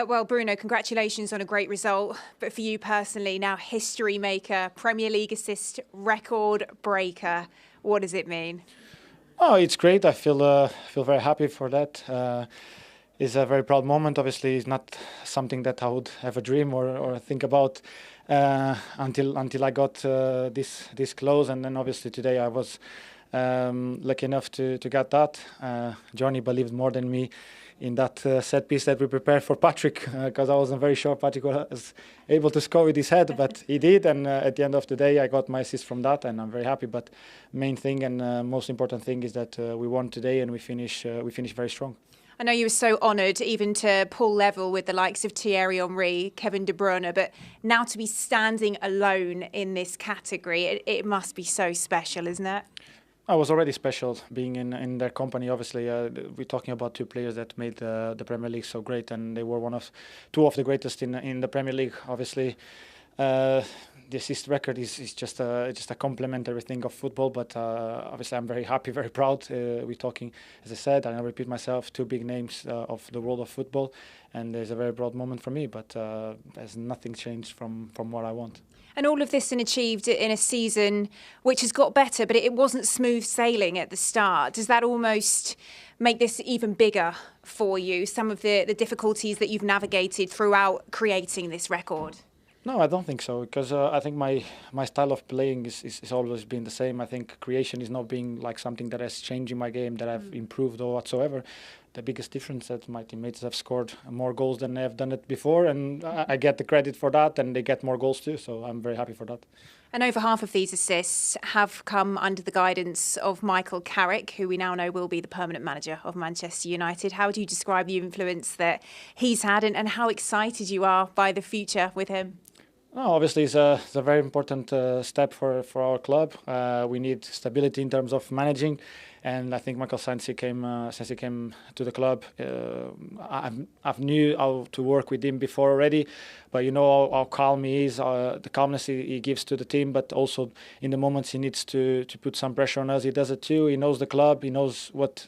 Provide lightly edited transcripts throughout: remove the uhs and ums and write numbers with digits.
Well, Bruno, congratulations on a great result. But for you personally, now history maker, Premier League assist record breaker. What does it mean? Oh, it's great. I feel very happy for that. It's a very proud moment. Obviously, it's not something that I would ever dream or think about until I got this close. And then obviously today I was lucky enough to get that. Johnny believed more than me in that set piece that we prepared for Patrick, because I wasn't very sure Patrick was able to score with his head, but he did. And at the end of the day, I got my assist from that, and I'm very happy. But main thing and most important thing is that we won today, and we finish very strong. I know you were so honoured even to pull level with the likes of Thierry Henry, Kevin De Bruyne, but now to be standing alone in this category, it must be so special, isn't it? I was already special being in their company. Obviously, we're talking about two players that made the Premier League so great, and they were two of the greatest in the Premier League. Obviously, the assist record is just a complementary thing of football. But obviously, I'm very happy, very proud. We're talking, as I said, and I repeat myself, two big names of the world of football, and there's a very proud moment for me. But there's nothing changed from what I want. And all of this been achieved in a season which has got better, but it wasn't smooth sailing at the start. Does that almost make this even bigger for you, some of the difficulties that you've navigated throughout creating this record? No, I don't think so, because I think my style of playing is always been the same. I think creation is not being like something that has changed in my game, that I've improved or whatsoever. The biggest difference that my teammates have scored more goals than they have done it before, and I get the credit for that, and they get more goals too, so I'm very happy for that. And over half of these assists have come under the guidance of Michael Carrick, who we now know will be the permanent manager of Manchester United. How do you describe the influence that he's had, and how excited you are by the future with him? No, obviously, it's a very important step for our club. We need stability in terms of managing, and I think Michael, since he came to the club, I've knew how to work with him before already. But you know how calm he is, the calmness he gives to the team, but also in the moments he needs to put some pressure on us, he does it too. He knows the club, he knows what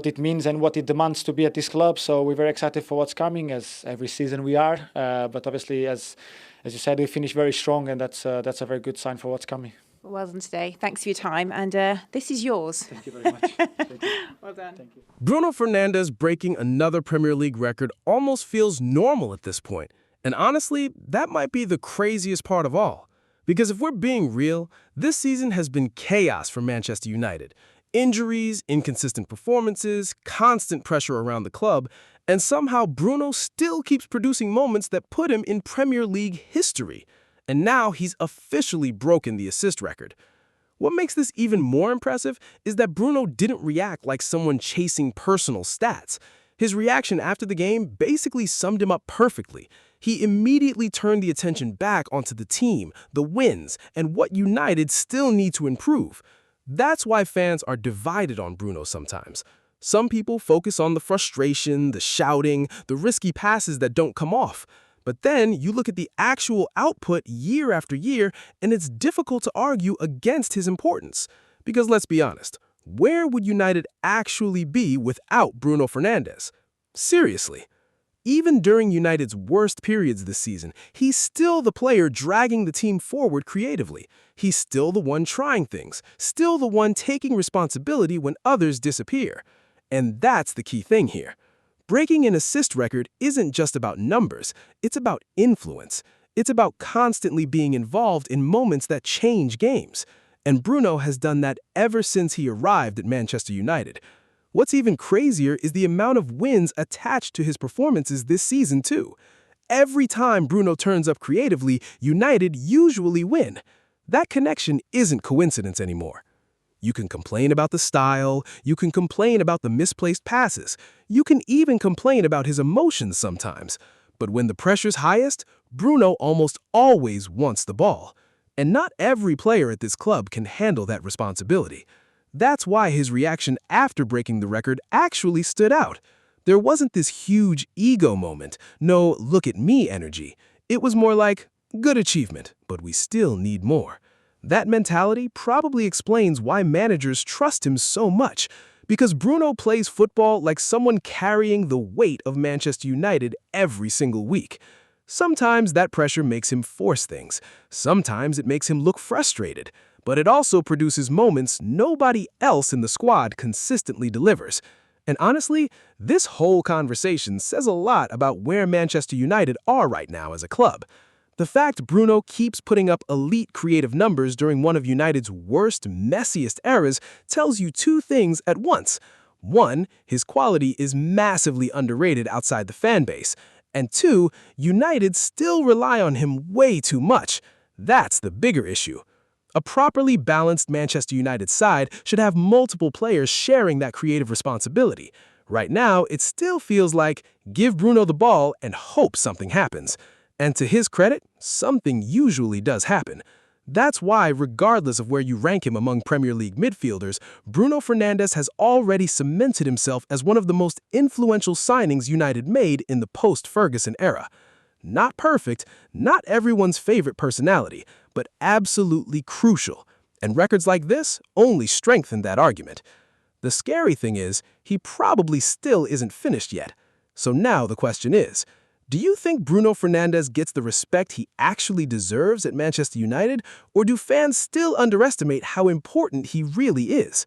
it means and what it demands to be at this club. So we're very excited for what's coming, as every season we are. But obviously, as you said, we finished very strong, and that's a very good sign for what's coming. Well done today. Thanks for your time, and this is yours. Thank you very much. Thank you. Well done. Thank you. Bruno Fernandes breaking another Premier League record almost feels normal at this point. And honestly, that might be the craziest part of all. Because if we're being real, this season has been chaos for Manchester United. Injuries, inconsistent performances, constant pressure around the club, and somehow Bruno still keeps producing moments that put him in Premier League history. And now he's officially broken the assist record. What makes this even more impressive is that Bruno didn't react like someone chasing personal stats. His reaction after the game basically summed him up perfectly. He immediately turned the attention back onto the team, the wins, and what United still need to improve. That's why fans are divided on Bruno sometimes. Some people focus on the frustration, the shouting, the risky passes that don't come off. But then you look at the actual output year after year, and it's difficult to argue against his importance. Because let's be honest, where would United actually be without Bruno Fernandes? Seriously. Even during United's worst periods this season, he's still the player dragging the team forward creatively. He's still the one trying things, still the one taking responsibility when others disappear. And that's the key thing here. Breaking an assist record isn't just about numbers, it's about influence. It's about constantly being involved in moments that change games. And Bruno has done that ever since he arrived at Manchester United. What's even crazier is the amount of wins attached to his performances this season too. Every time Bruno turns up creatively, United usually win. That connection isn't coincidence anymore. You can complain about the style, you can complain about the misplaced passes, you can even complain about his emotions sometimes. But when the pressure's highest, Bruno almost always wants the ball. And not every player at this club can handle that responsibility. That's why his reaction after breaking the record actually stood out. There wasn't this huge ego moment, no look at me energy. It was more like, good achievement, but we still need more. That mentality probably explains why managers trust him so much, Because Bruno plays football like someone carrying the weight of Manchester United every single week. Sometimes that pressure makes him force things. Sometimes it makes him look frustrated. But it also produces moments nobody else in the squad consistently delivers. And honestly, this whole conversation says a lot about where Manchester United are right now as a club. The fact Bruno keeps putting up elite creative numbers during one of United's worst, messiest eras tells you two things at once. One, his quality is massively underrated outside the fan base. And two, United still rely on him way too much. That's the bigger issue. A properly balanced Manchester United side should have multiple players sharing that creative responsibility. Right now, it still feels like give Bruno the ball and hope something happens. And to his credit, something usually does happen. That's why, regardless of where you rank him among Premier League midfielders, Bruno Fernandes has already cemented himself as one of the most influential signings United made in the post-Ferguson era. Not perfect, not everyone's favorite personality, but absolutely crucial. And records like this only strengthen that argument. The scary thing is, he probably still isn't finished yet. So now the question is, do you think Bruno Fernandes gets the respect he actually deserves at Manchester United, or do fans still underestimate how important he really is?